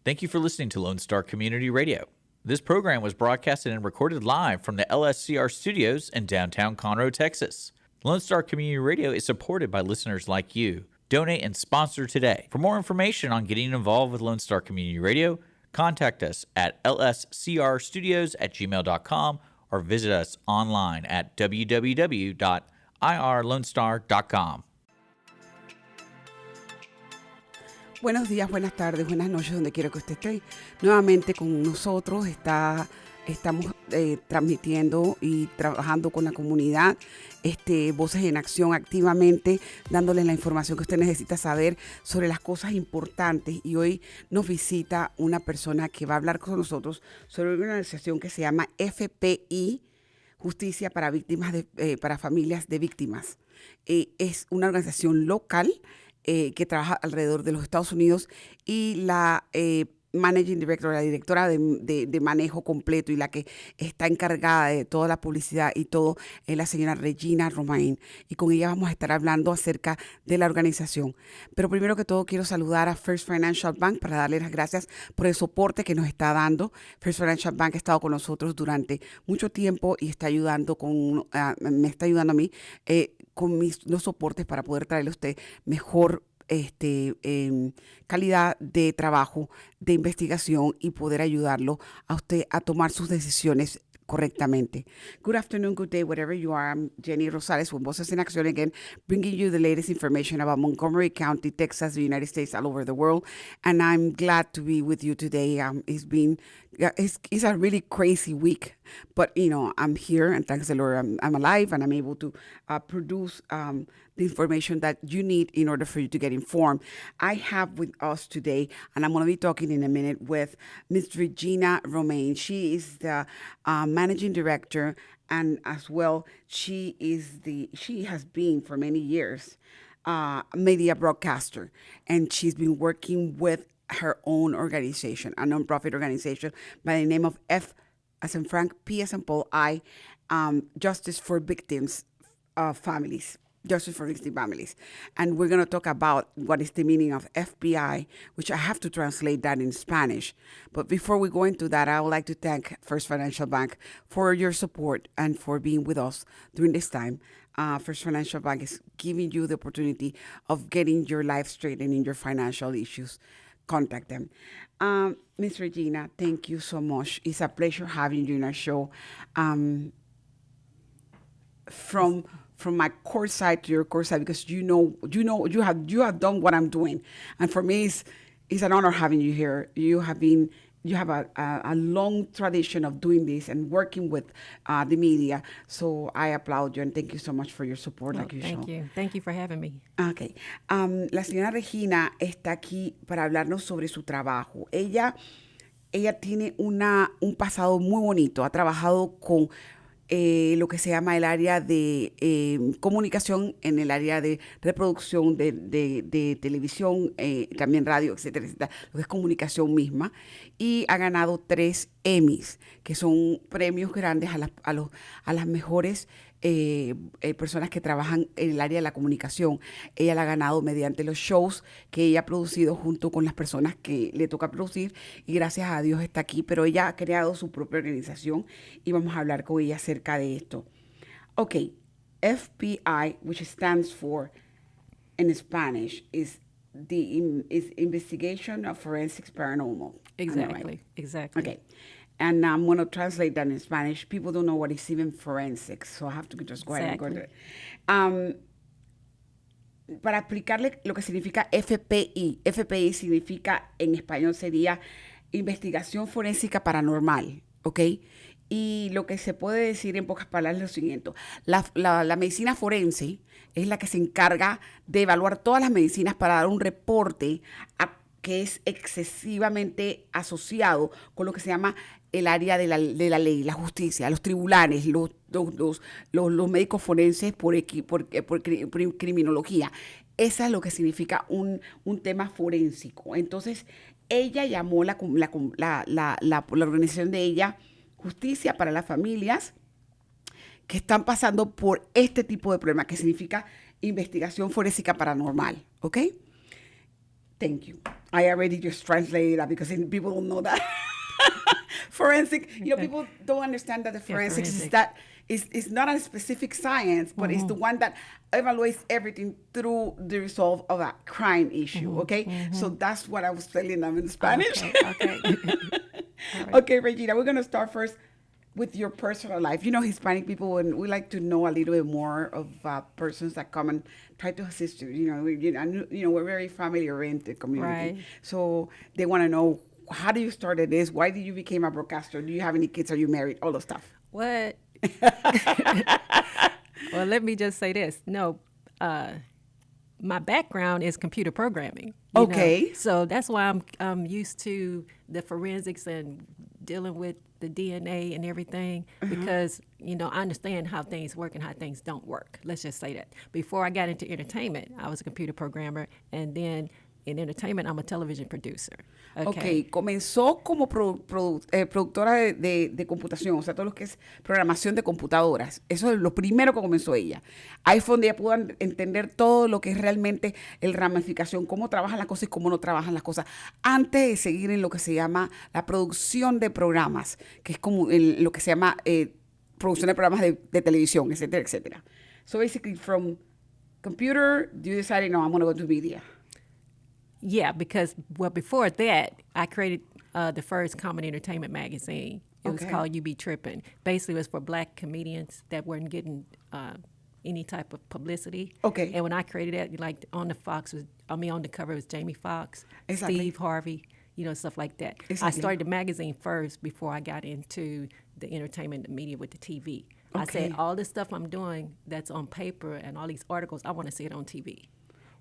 Thank you for listening to Lone Star Community Radio. This program was broadcasted and recorded live from the LSCR studios in downtown Conroe, Texas. Lone Star Community Radio is supported by listeners like you. Donate and sponsor today. For more information on getting involved with Lone Star Community Radio, contact us at lscrstudios@gmail.com or visit us online at www.irlonestar.com. Buenos días, buenas tardes, buenas noches, donde quiera que usted esté. Nuevamente con nosotros estamos transmitiendo y trabajando con la comunidad, Voces en Acción, activamente dándole la información que usted necesita saber sobre las cosas importantes. Y hoy nos visita una persona que va a hablar con nosotros sobre una organización que se llama FPI, Justicia para para familias de víctimas. Es una organización local que trabaja alrededor de los Estados Unidos, y la Managing Director, la directora de manejo completo y la que está encargada de toda la publicidad y todo, es la señora Regina Romain, y con ella vamos a estar hablando acerca de la organización. Pero primero que todo quiero saludar a First Financial Bank para darle las gracias por el soporte que nos está dando. First Financial Bank ha estado con nosotros durante mucho tiempo y está ayudando me está ayudando a mí con los soportes para poder traerle a usted mejor calidad de trabajo, de investigación, y poder ayudarlo a usted a tomar sus decisiones correctamente. Good afternoon, good day, wherever you are. I'm Jenny Rosales with Voces in Accion again, bringing you the latest information about Montgomery County, Texas, the United States, all over the world. And I'm glad to be with you today. It's a really crazy week, but I'm here, and thanks the Lord, I'm alive, and I'm able to produce the information that you need in order for you to get informed. I have with us today, and I'm going to be talking in a minute with Ms. Regina Romain. She is the managing director, and as well, she has been for many years media broadcaster, and she's been working with her own organization, a nonprofit organization by the name of F as in Frank, P as in Paul, I, Justice for Victims Families. Justice for Victim Families. And we're going to talk about what is the meaning of FBI, which I have to translate that in Spanish. But before we go into that, I would like to thank First Financial Bank for your support and for being with us during this time. First Financial Bank is giving you the opportunity of getting your life straight and in your financial issues. Contact them. Ms. Regina, thank you so much. It's a pleasure having you in our show. From my court side to your court side, because you have done what I'm doing, and for me it's an honor having you here. You have a long tradition of doing this and working with the media, so I applaud you and thank you so much for your support. Thank you for having me. Okay. La señora Regina está aquí para hablarnos sobre su trabajo. Ella tiene un pasado muy bonito. Ha trabajado con lo que se llama el área de comunicación, en el área de reproducción de televisión, también radio, etcétera, etcétera, lo que es comunicación misma, y ha ganado 3 Emmys, que son premios grandes a las mejores personas que trabajan en el área de la comunicación. Ella la ha ganado mediante los shows que ella ha producido junto con las personas que le toca producir, y gracias a Dios está aquí, pero ella ha creado su propia organización y vamos a hablar con ella acerca de esto. Okay, FBI, which stands for in Spanish, is Investigation of Forensics Paranormal. Exactly, right? exactly. Okay. And I'm going to translate that in Spanish. People don't know what is even forensics, so I have to just go ahead and go to it. Para explicarle lo que significa FPI. FPI significa, en español sería Investigación Forénsica Paranormal, ¿ok? Y lo que se puede decir en pocas palabras es lo siguiente. La medicina forense es la que se encarga de evaluar todas las medicinas para dar un reporte que es excesivamente asociado con lo que se llama el área de la ley, la justicia, los tribunales, los médicos forenses por criminología. Esa es lo que significa un tema forénsico. Entonces, ella llamó la organización de ella Justicia para las Familias que están pasando por este tipo de problema, que significa investigación forensica paranormal, ¿ok? Thank you. I already just translated that because people don't know that. Forensic, people don't understand that the forensics is that it's not a specific science, but it's the one that evaluates everything through the resolve of a crime issue, okay? So that's what I was telling them in Spanish. Okay. Right. Okay, Regina, we're going to start first with your personal life. Hispanic people, and we like to know a little bit more of persons that come and try to assist you. We're very family-oriented community. Right. So they want to know, how do you started this? Why did you become a broadcaster? Do you have any kids? Are you married? All those stuff. What? Well, let me just say this. No, my background is computer programming. you know. So that's why I'm used to the forensics and dealing with the DNA and everything because, I understand how things work and how things don't work. Let's just say that. Before I got into entertainment, I was a computer programmer, and then in entertainment, I'm a television producer. Okay, comenzó como productora de computación, o sea, todo lo que es programación de computadoras. Eso es lo primero que comenzó ella. Ahí fue donde ella pudo entender todo lo que es realmente el ramificación, cómo trabajan las cosas y cómo no trabajan las cosas, antes de seguir en lo que se llama la producción de programas, que es como lo que se llama producción de programas de televisión, etcétera, etcétera. So basically, from computer, you decided, no, I'm going to go to media. Yeah, because, before that, I created the first comedy entertainment magazine. It was called You Be Trippin'. Basically, it was for black comedians that weren't getting any type of publicity. Okay. And when I created that, like on the cover was Jamie Foxx, Steve Harvey, stuff like that. Exactly. I started the magazine first before I got into the entertainment, the media with the TV. Okay. I said, all this stuff I'm doing that's on paper and all these articles, I want to see it on TV.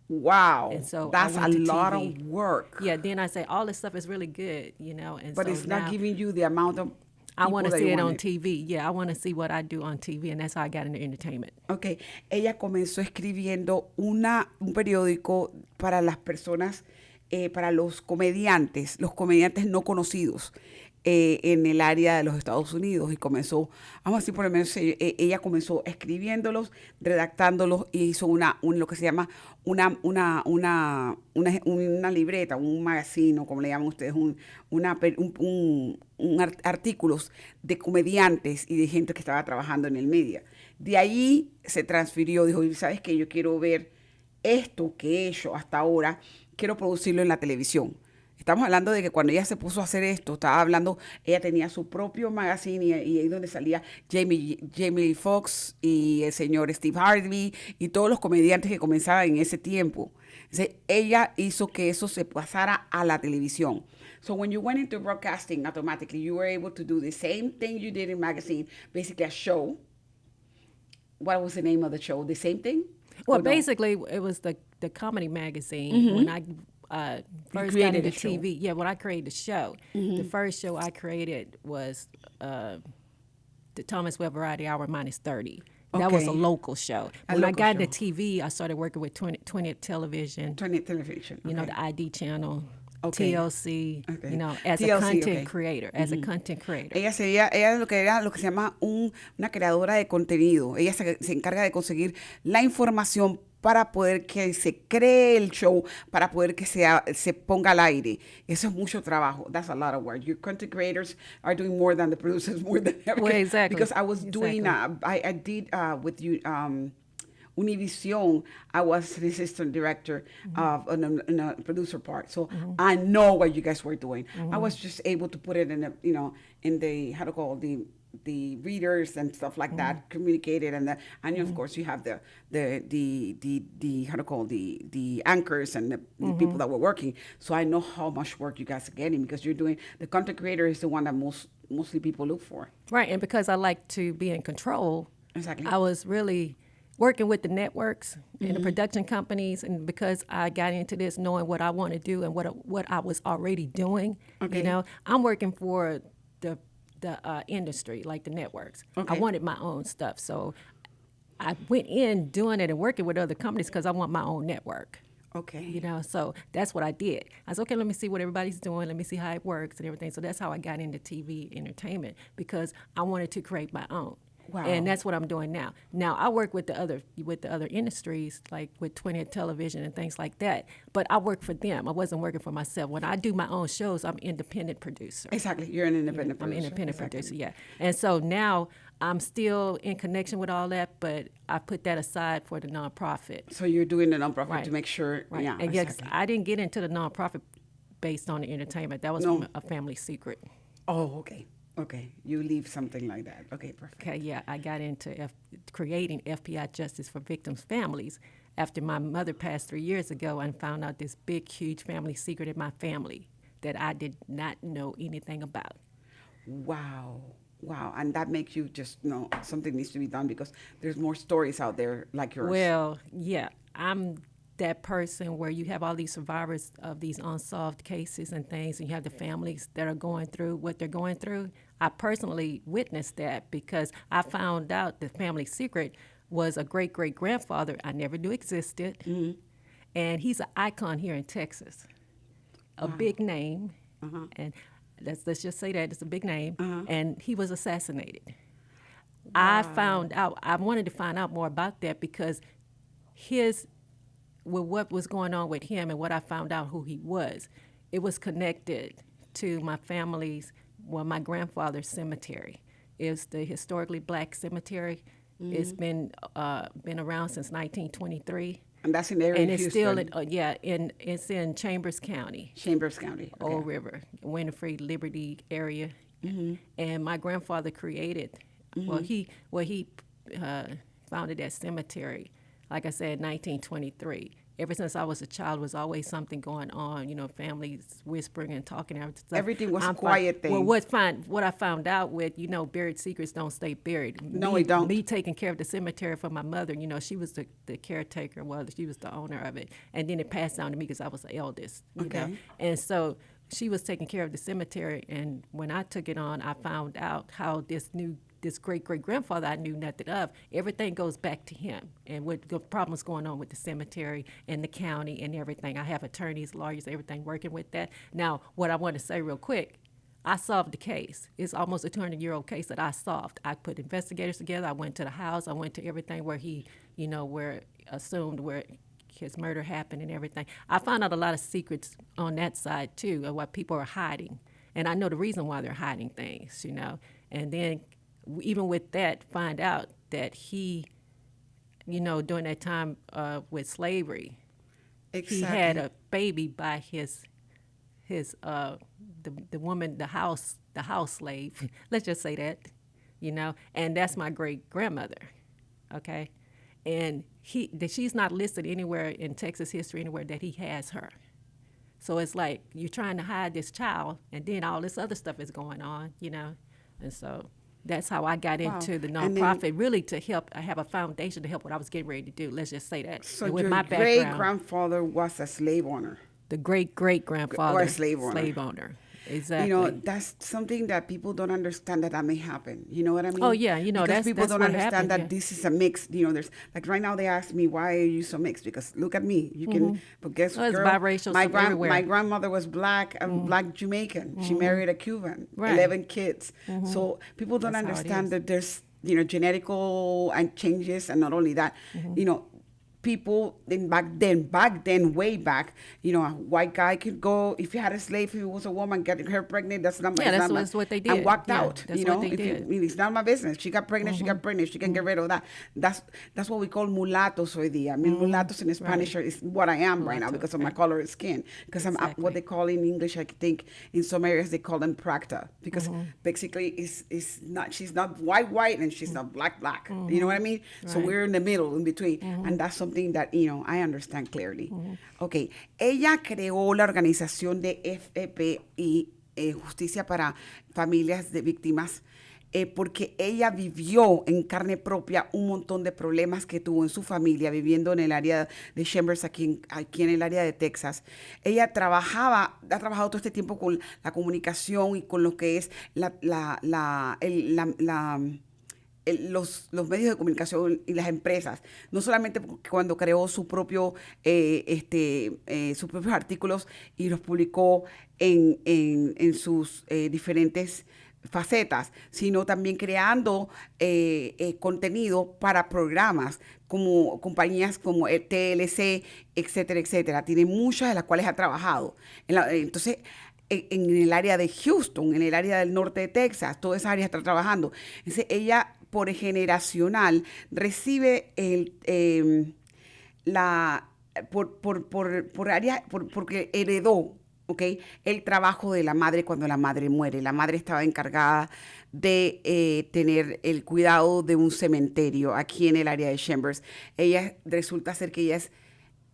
Wow, and so that's a lot TV. of work. Yeah, then I say all this stuff is really good, and but so it's not giving you the amount of I want to see it on TV. Yeah, I want to see what I do on TV, and that's how I got into entertainment. Okay, ella comenzó escribiendo un periódico para las personas, para los comediantes no conocidos en el área de los Estados Unidos, y comenzó, vamos a decir por lo menos, ella comenzó escribiéndolos, redactándolos, y hizo lo que se llama una libreta, un magazine, como le llaman ustedes, artículos de comediantes y de gente que estaba trabajando en el media. De ahí se transfirió, dijo, ¿sabes qué? Yo quiero ver esto que he hecho hasta ahora, quiero producirlo en la televisión. Estamos hablando de que cuando ella se puso a hacer esto, ella tenía su propio magazine, y ahí donde salía Jamie Foxx y el señor Steve Harvey y todos los comediantes que comenzaban en ese tiempo. Entonces, ella hizo que eso se pasara a la televisión. So when you went into broadcasting, automatically you were able to do the same thing you did in magazine, basically a show. What was the name of the show? The same thing? Well, basically, it was the comedy magazine when I first got into TV. Yeah, when I created the show, the first show I created was the Thomas Webb Variety Hour minus 30. That was a local show. When I got into TV, I started working with 20th Television. 20th Television. The ID channel. TLC, Okay. As TLC, a content creator, as a content creator. Ella era lo que se llama una creadora de contenido. Ella se encarga de conseguir la información para poder que se cree el show, para poder que se ponga al aire. Eso es mucho trabajo. That's a lot of work. Your content creators are doing more than the producers, more than everything. Well, exactly. Because I was doing, I did with you, Univision, I was the assistant director of in a producer part. So I know what you guys were doing. I was just able to put it in in the, how to call the readers and stuff like that, communicated, and of course you have the how to call the anchors and the people that were working. So I know how much work you guys are getting, because you're doing, the content creator is the one that mostly people look for. Right, and because I like to be in control, exactly. I was really working with the networks and the production companies, and because I got into this knowing what I want to do and what I was already doing, I'm working for the industry, like the networks. Okay. I wanted my own stuff, so I went in doing it and working with other companies because I want my own network. Okay. So that's what I did. I said, okay, let me see what everybody's doing. Let me see how it works and everything. So that's how I got into TV entertainment, because I wanted to create my own. Wow. And that's what I'm doing now. Now I work with the other industries, like with 20th Television and things like that. But I work for them. I wasn't working for myself. When I do my own shows, I'm independent producer. Exactly. You're an independent producer. I'm an independent producer, yeah. And so now I'm still in connection with all that, but I put that aside for the nonprofit. So you're doing the nonprofit Right. to make sure. Right. Yeah. And Exactly. yes, I didn't get into the nonprofit based on the entertainment. That was No. a family secret. Oh, okay. Okay. You leave something like that. Okay, perfect. Okay, yeah, I got into creating FBI Justice for Victims' families after my mother passed 3 years ago and found out this big, huge family secret in my family that I did not know anything about. Wow. Wow. And that makes you just know something needs to be done because there's more stories out there like yours. Well, yeah, I'm that person where you have all these survivors of these unsolved cases and things, and you have the families that are going through what they're going through. I personally witnessed that because I found out the family secret was a great-great-grandfather I never knew existed, and he's an icon here in Texas, a big name, and let's just say that it's a big name, and he was assassinated. I wanted to find out more about that because with what was going on with him and what I found out who he was, it was connected to my my grandfather's cemetery. It's the historically black cemetery. It's been around since 1923. And that's in the area And of it's Houston. still, it's in Chambers County. Chambers County. Okay. Old River, Winifred, Liberty area. And my grandfather created, he founded that cemetery, like I said, 1923. Ever since I was a child, was always something going on, families whispering and talking. Everything was a quiet thing. Well, what I found out with, buried secrets don't stay buried. No, it don't. Me taking care of the cemetery for my mother, she was the caretaker, she was the owner of it. And then it passed down to me because I was the eldest, you know. And so she was taking care of the cemetery. And when I took it on, I found out how this great-great-grandfather I knew nothing of, everything goes back to him and what the problems going on with the cemetery and the county and everything. I have attorneys, lawyers, everything working with that. Now, what I want to say real quick, I solved the case. It's almost a 200-year-old case that I solved. I put investigators together. I went to the house. I went to everything where he, where his murder happened and everything. I found out a lot of secrets on that side, too, of what people are hiding. And I know the reason why they're hiding things, And then even with that, find out that he, during that time with slavery, he had a baby by the woman, the house slave. Let's just say that, and that's my great grandmother, okay, and she's not listed anywhere in Texas history anywhere that he has her. So it's like you're trying to hide this child, and then all this other stuff is going on, and so. That's how I got into the nonprofit, really to help. I have a foundation to help what I was getting ready to do. Let's just say that. So with your my background, great-grandfather was a slave owner. The great-great-grandfather. Or a slave owner. Slave owner. Exactly. That's something that people don't understand that may happen. You know what I mean? Oh, yeah. Because people that's don't what understand happened, that yeah. this is a mix. There's like right now they ask me, why are you so mixed? Because look at me. You can, but guess what, it's girl? biracial everywhere. My grandmother was black, black Jamaican. She married a Cuban, Right. 11 kids. So people don't That's how it understand is. that there's, genetical and changes. And not only that, people back then, way back, a white guy could go, if he had a slave, if he was a woman, get her pregnant, that's not my that's what they did. and walked Yeah, out. that's what they did. It's not my business. She got pregnant, she got pregnant, she can get rid of that. That's what we call mulattoes hoy día. I mean, mulattoes in Spanish is what I am right now because of my color of skin. Because I'm what they call in English, I think in some areas they call them practa. Because basically she's not white and she's not black. You know what I mean? So we're in the middle, in between. And that's something that, I understand clearly. Okay. Ella creó la organización de FPI, Justicia para Familias de Víctimas, porque ella vivió en carne propia un montón de problemas que tuvo en su familia, viviendo en el área de Chambers, aquí en el área de Texas. Ella ha trabajado todo este tiempo con la comunicación y con lo que es los medios de comunicación y las empresas, no solamente cuando creó sus propios artículos y los publicó en sus diferentes facetas, sino también creando contenido para programas como compañías como el TLC, etcétera, etcétera. Tiene muchas de las cuales ha trabajado. Entonces, en el área de Houston, en el área del norte de Texas, toda esa área está trabajando. Entonces, ella, por generacional, recibe porque heredó, ¿okay?, el trabajo de la madre cuando la madre muere. La madre estaba encargada de tener el cuidado de un cementerio aquí en el área de Chambers. Ella resulta ser que ella es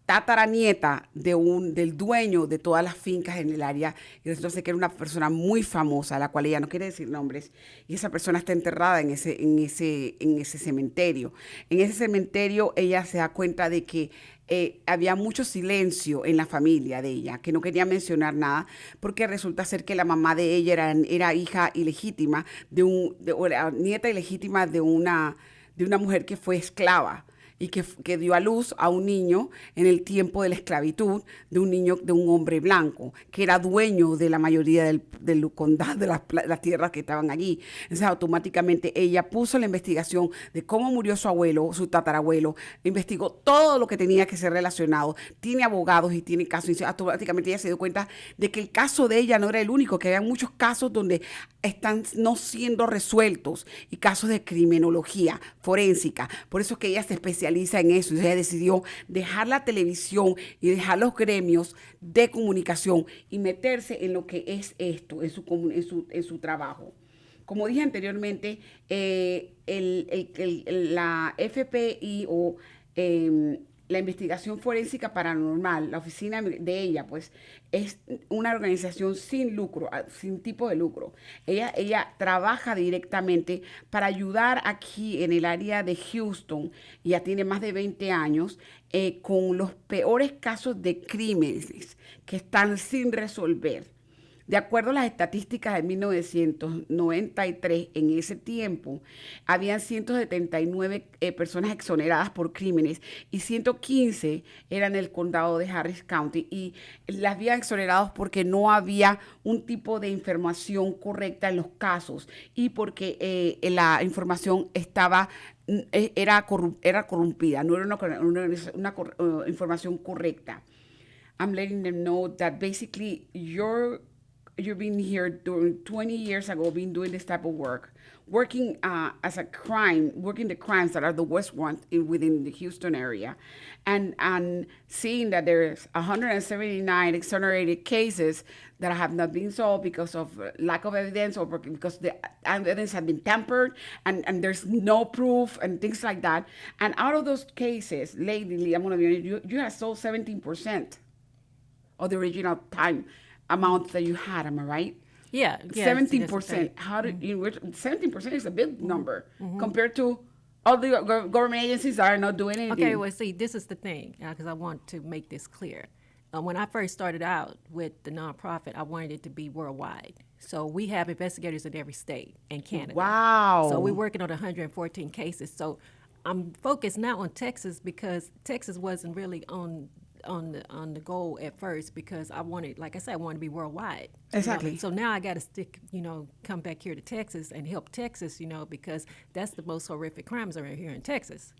tataranieta del dueño de todas las fincas en el área, y resulta ser que era una persona muy famosa, la cual ella no quiere decir nombres, y esa persona está enterrada en ese cementerio. En ese cementerio ella se da cuenta de que había mucho silencio en la familia de ella, que no quería mencionar nada, porque resulta ser que la mamá de ella era hija ilegítima o la nieta ilegítima de una mujer que fue esclava y que dio a luz a un niño en el tiempo de la esclavitud, de un hombre blanco, que era dueño de la mayoría del condado, de las tierras que estaban allí. Entonces, automáticamente ella puso la investigación de cómo murió su abuelo, su tatarabuelo, investigó todo lo que tenía que ser relacionado, tiene abogados y tiene casos, y automáticamente ella se dio cuenta de que el caso de ella no era el único, que había muchos casos donde están no siendo resueltos, y casos de criminología forénsica. Por eso es que ella se especializa en eso. Ella decidió dejar la televisión y dejar los gremios de comunicación y meterse en lo que es esto, en su trabajo. Como dije anteriormente, la FPI o la investigación forénsica paranormal, la oficina de ella, pues, es una organización sin lucro, sin tipo de lucro. Ella trabaja directamente para ayudar aquí en el área de Houston, y ya tiene más de 20 años, con los peores casos de crímenes que están sin resolver. De acuerdo a las estadísticas de 1993, en ese tiempo, habían 179 personas exoneradas por crímenes y 115 eran en el condado de Harris County, y las habían exonerados porque no había un tipo de información correcta en los casos y porque la información era corrompida, no era una información correcta. I'm letting them know that basically you've been here during 20 years ago, been doing this type of work, working the crimes that are the worst ones within the Houston area, and seeing that there's 179 exonerated cases that have not been solved because of lack of evidence, or because the evidence has been tampered and there's no proof and things like that. And out of those cases, lately, I'm going to be honest, you have sold 17% of the original time amount that you had, am I right? Yeah. 17%. How did 17% is a big number compared to all the government agencies that are not doing anything. Okay, well, see, this is the thing, because I want to make this clear. When I first started out with the nonprofit, I wanted it to be worldwide. So we have investigators in every state and Canada. Wow. So we're working on 114 cases. So I'm focused now on Texas because Texas wasn't really on the goal at first, because I wanted, like I said, I wanted to be worldwide. Exactly. You know? So now I got to come back here to Texas and help Texas, because that's the most horrific crimes are here in Texas.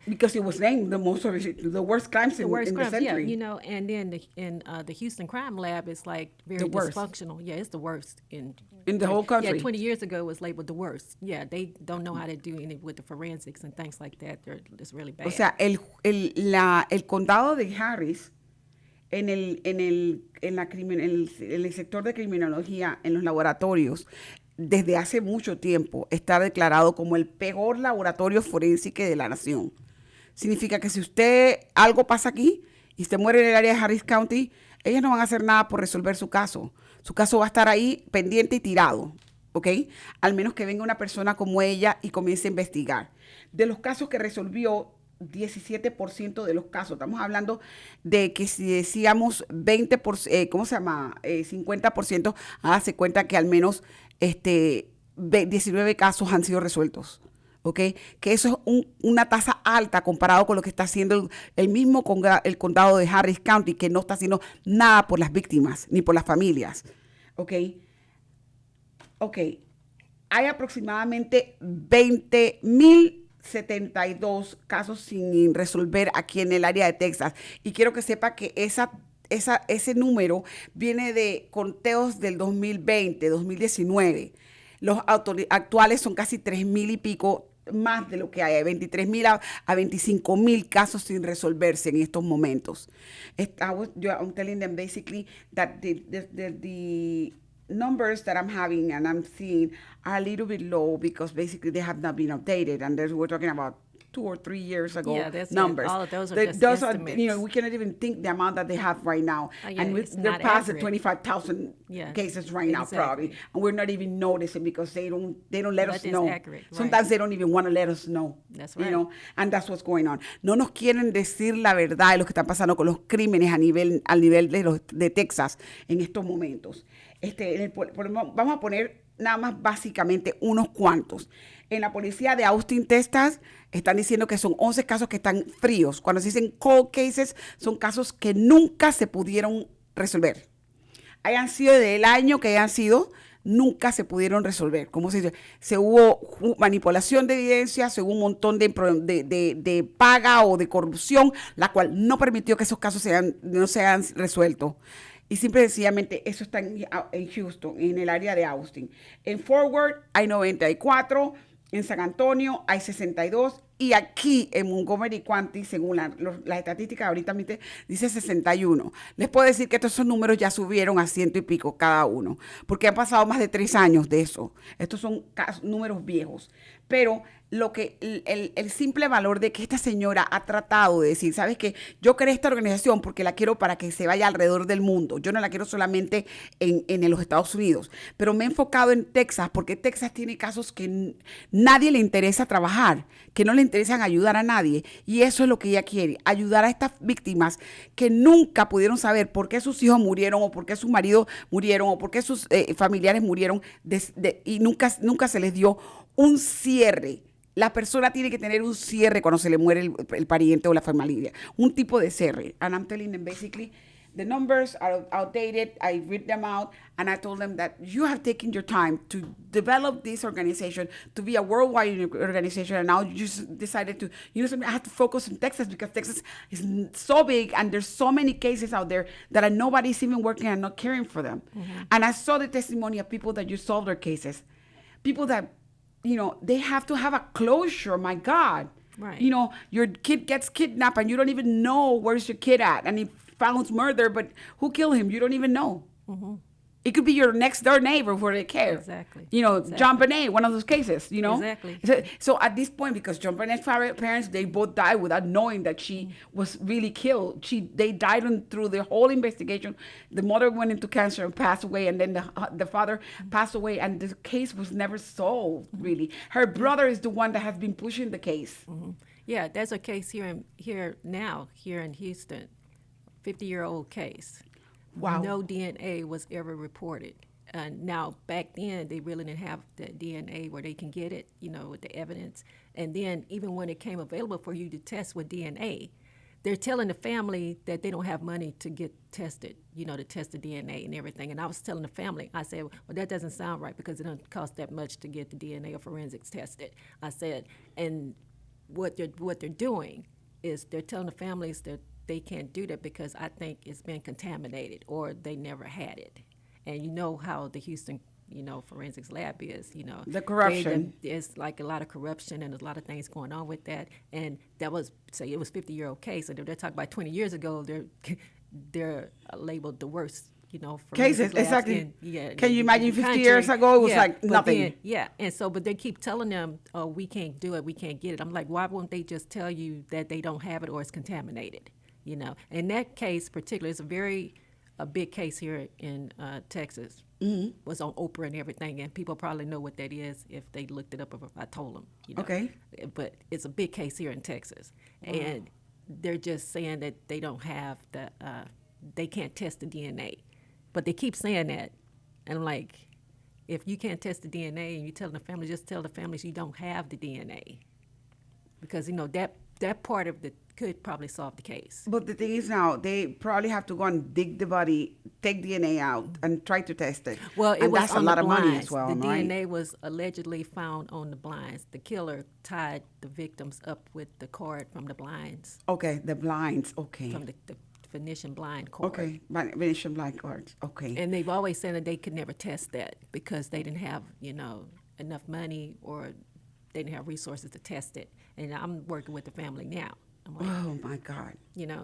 Because it was named the worst crimes in the century. Yeah, and then the Houston Crime Lab is like very dysfunctional. Yeah, it's the worst in the whole country. Yeah, 20 years ago it was labeled the worst. Yeah, they don't know how to do any with the forensics and things like that. It's really bad. O sea, el condado de Harris en el sector de criminología, en los laboratorios, desde hace mucho tiempo está declarado como el peor laboratorio forense de la nación. Significa que si algo pasa aquí y usted muere en el área de Harris County, ellos no van a hacer nada por resolver su caso. Su caso va a estar ahí pendiente y tirado, ¿ok? Al menos que venga una persona como ella y comience a investigar. De los casos que resolvió, 17% de los casos. Estamos hablando de que si decíamos 50%, hágase cuenta que al menos 19 casos han sido resueltos. ¿Ok? Que eso es una tasa alta comparado con lo que está haciendo el condado de Harris County, que no está haciendo nada por las víctimas ni por las familias. ¿Ok? Ok. hay aproximadamente 20,072 casos sin resolver aquí en el área de Texas. Y quiero que sepa que ese número viene de conteos del 2020, 2019. Los actuales son casi 3,000 y pico, más de lo que hay, 23,000 a 25,000 casos sin resolverse en estos momentos. I'm telling them basically that the numbers that I'm having and I'm seeing are a little bit low because basically they have not been updated, and we're talking about 2 or 3 years ago numbers. All of those are just estimates. We cannot even think the amount that they have right now. And they're past the 25,000 cases right now, probably. And we're not even noticing because they don't let us know. Accurate, right. Sometimes they don't even want to let us know. That's right. You know, and that's what's going on. No nos quieren decir la verdad de lo que está pasando con los crímenes al nivel de Texas en estos momentos. Vamos a poner nada más básicamente unos cuantos. En la policía de Austin, Texas, están diciendo que son 11 casos que están fríos. Cuando se dicen cold cases, son casos que nunca se pudieron resolver. Hayan sido del año que hayan sido, nunca se pudieron resolver. ¿Cómo se dice? Se hubo manipulación de evidencia, se hubo un montón de paga o de corrupción, la cual no permitió que esos casos no se hayan resuelto. Y simple y sencillamente eso está en Houston, en el área de Austin. En Fort Worth hay 94, en San Antonio hay 62 y aquí en Montgomery County, según las estadísticas ahorita dice 61. Les puedo decir que estos números ya subieron a 100 y pico cada uno, porque han pasado más de 3 años de eso. Estos son números viejos, pero el simple valor de que esta señora ha tratado de decir, ¿sabes qué? Yo creé esta organización porque la quiero para que se vaya alrededor del mundo. Yo no la quiero solamente en los Estados Unidos, pero me he enfocado en Texas porque Texas tiene casos que nadie le interesa trabajar, que no le interesan ayudar a nadie. Y eso es lo que ella quiere, ayudar a estas víctimas que nunca pudieron saber por qué sus hijos murieron o por qué sus maridos murieron o por qué sus familiares murieron y nunca se les dio un cierre. La persona tiene que tener un cierre cuando se le muere el pariente o la familia. Un tipo de cierre. And I'm telling them basically, the numbers are outdated. I read them out and I told them that you have taken your time to develop this organization to be a worldwide organization, and now you just decided to, I have to focus on Texas because Texas is so big and there's so many cases out there that nobody's even working and not caring for them. Mm-hmm. And I saw the testimony of people that you solved their cases. People that, they have to have a closure. My God. Right. Your kid gets kidnapped and you don't even know where's your kid at. And he found murder, but who killed him? You don't even know. Mm-hmm. It could be your next door neighbor where they care. Exactly. Exactly. John Bonet, one of those cases, Exactly. So at this point, because John Bonet's parents, they both died without knowing that she was really killed. They died through the whole investigation. The mother went into cancer and passed away, and then the father passed away, and the case was never solved, really. Her brother is the one that has been pushing the case. Mm-hmm. Yeah, there's a case here in Houston, 50-year-old case. Wow. No DNA was ever reported. Now, back then, they really didn't have the DNA where they can get it, with the evidence. And then even when it came available for you to test with DNA, they're telling the family that they don't have money to get tested, to test the DNA and everything. And I was telling the family, I said, well, that doesn't sound right because it doesn't cost that much to get the DNA or forensics tested. I said, and what they're doing is they're telling the families that they can't do that because I think it's been contaminated or they never had it. And you know how the Houston, forensics lab is, The corruption. There's like a lot of corruption and there's a lot of things going on with that. And that was, say, it was 50-year-old case. And they're talking about 20 years ago, they're labeled the worst, cases, exactly. Can you imagine 50 years ago? It was like nothing. But they keep telling them, oh, we can't do it, we can't get it. I'm like, why won't they just tell you that they don't have it or it's contaminated? In that case particularly, it's a big case here in Texas. Mm-hmm. Was on Oprah and everything, and people probably know what that is if they looked it up or if I told them. Okay. But it's a big case here in Texas. Wow. And they're just saying that they don't have they can't test the DNA. But they keep saying that. And I'm like, if you can't test the DNA and you tell the family, just tell the families you don't have the DNA. Because, that part of the could probably solve the case. But the thing is now, they probably have to go and dig the body, take DNA out, and try to test it. Well, it and was that's on a lot the of blinds. money as well, The right? DNA was allegedly found on the blinds. The killer tied the victims up with the cord from the blinds. Okay, the blinds, okay. From the Venetian blind cord. Okay, Venetian blind cords, okay. And they've always said that they could never test that because they didn't have, enough money or they didn't have resources to test it. And I'm working with the family now. I'm like, Oh my God.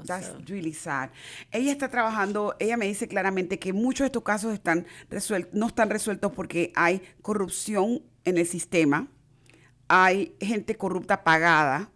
That's so. really sad. Ella está trabajando, ella me dice claramente que muchos de estos casos no están resueltos porque hay corrupción en el sistema, hay gente corrupta pagada,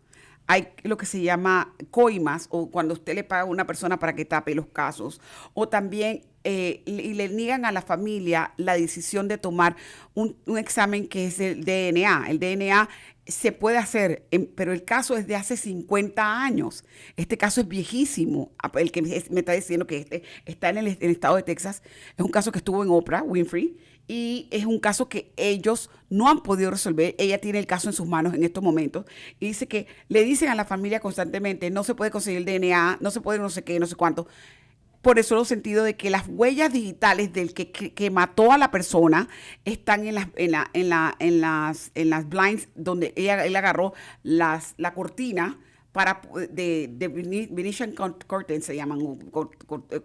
hay lo que se llama coimas, o cuando usted le paga a una persona para que tape los casos, o también y le niegan a la familia la decisión de tomar un examen que es el DNA. El DNA se puede hacer, pero el caso es de hace 50 años. Este caso es viejísimo. El que me está diciendo que está en el estado de Texas es un caso que estuvo en Oprah Winfrey y es un caso que ellos no han podido resolver. Ella tiene el caso en sus manos en estos momentos y dice que le dicen a la familia constantemente no se puede conseguir el DNA, no se puede no sé qué, no sé cuánto. Por eso el sentido de que las huellas digitales del que mató a la persona están en las blinds donde él agarró la cortina de Venetian curtains, se llaman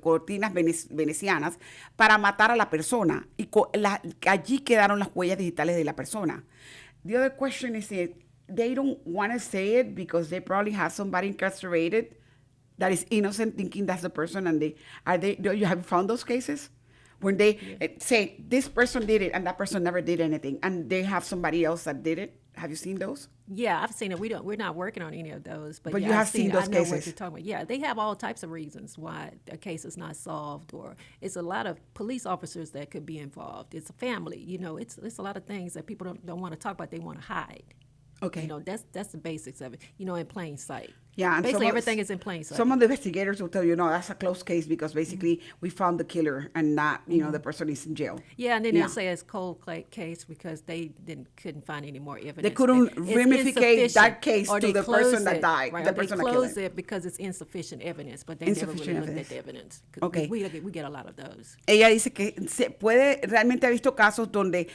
cortinas venecianas, para matar a la persona. Y allí quedaron las huellas digitales de la persona. The other question is that they don't want to say it because they probably have somebody incarcerated that is innocent, thinking that's the person, and you have found those cases when they say this person did it and that person never did anything, and they have somebody else that did it. Have you seen those? Yeah, I've seen it. We're not working on any of those, but you have seen those I know cases. what you're talking about. Yeah, they have all types of reasons why a case is not solved, or it's a lot of police officers that could be involved. It's a family, it's a lot of things that people don't want to talk about. They want to hide. Okay. That's the basics of it. In plain sight. Yeah, and basically everything is in plain sight. Some of the investigators will tell you, no, that's a closed case because basically we found the killer and not, the person is in jail. Yeah, and then they'll say it's cold case because they couldn't find any more evidence. They couldn't ramificate that case to the person that died. Right, the they person close that it because it's insufficient evidence, but they never really looked at the evidence. Okay. We get a lot of those. Ella dice que realmente ha visto casos donde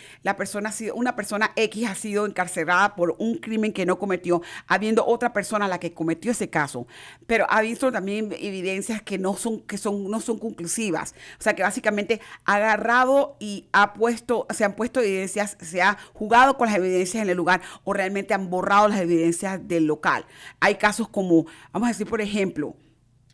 una persona X ha sido encarcelada por un crimen que no cometió, habiendo otra persona la que cometió ese caso, pero ha visto también evidencias que no son conclusivas, o sea que básicamente ha agarrado y se han puesto evidencias, se ha jugado con las evidencias en el lugar o realmente han borrado las evidencias del local. Hay casos como, vamos a decir por ejemplo,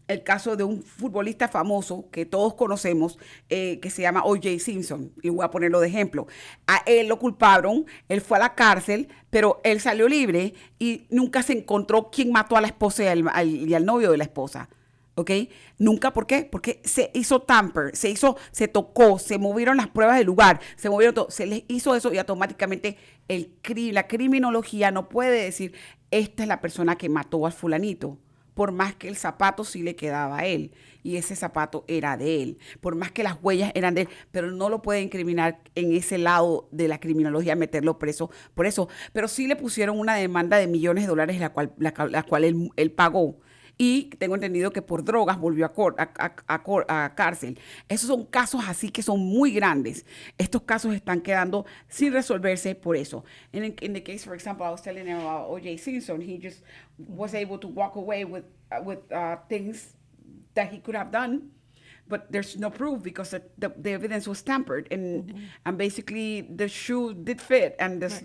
el caso de un futbolista famoso que todos conocemos, que se llama O.J. Simpson, y voy a ponerlo de ejemplo. A él lo culparon, él fue a la cárcel, pero él salió libre y nunca se encontró quién mató a la esposa y al novio de la esposa. ¿Ok? Nunca, ¿por qué? Porque se hizo tamper, se tocó, se movieron las pruebas del lugar, se les hizo eso y automáticamente la criminología no puede decir, esta es la persona que mató al fulanito. Por más que el zapato sí le quedaba a él, y ese zapato era de él, por más que las huellas eran de él, pero no lo puede incriminar en ese lado de la criminología, meterlo preso por eso, pero sí le pusieron una demanda de millones de dólares, la cual él pagó, y tengo entendido que por drogas volvió a cárcel. Esos son casos así que son muy grandes. Estos casos están quedando sin resolverse por eso. In the case, for example, I was telling him about O.J. Simpson. He just was able to walk away with things that he could have done, but there's no proof because the evidence was tampered, and basically the shoe did fit, and this,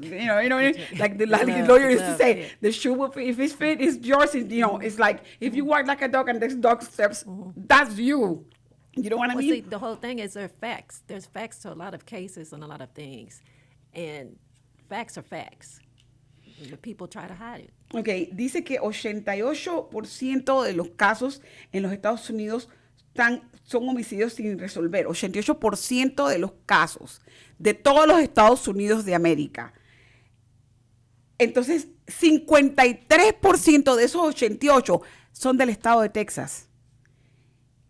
like the lawyer used to say, the shoe will fit. If it's fit, it's yours. It's like if you walk like a dog and this dog steps, that's you. You know what I mean? See, the whole thing is there are facts. There's facts to a lot of cases and a lot of things, and facts are facts. But people try to hide it. Okay, dice que 88% de los casos en los Estados Unidos son homicidios sin resolver. 88% de los casos de todos los Estados Unidos de América. Entonces, 53% de esos 88 son del estado de Texas.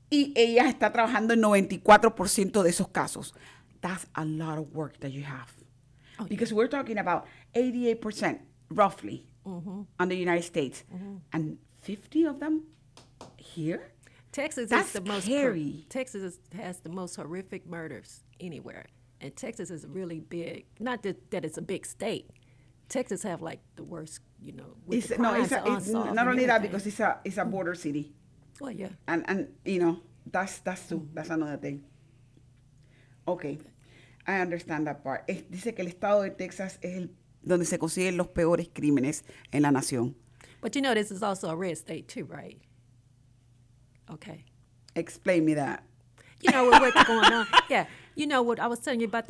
Y ella está trabajando en 94% de esos casos. That's a lot of work that you have. Because we're talking about 88%, roughly, on the United States, and 50 of them here. Texas That's is the most scary. has the most horrific murders anywhere, and Texas is really big. Not that it's a big state. Texas have like the worst, with the crimes It's unsolved not and only that everything. because it's a border city, Well, yeah. and that's too. That's another thing. Okay, I understand that part. Dice que el estado de Texas es donde se consiguen los peores crímenes en la nación. But this is also a red state too, right? Okay. Explain me that. What's going on. Yeah. What I was telling you about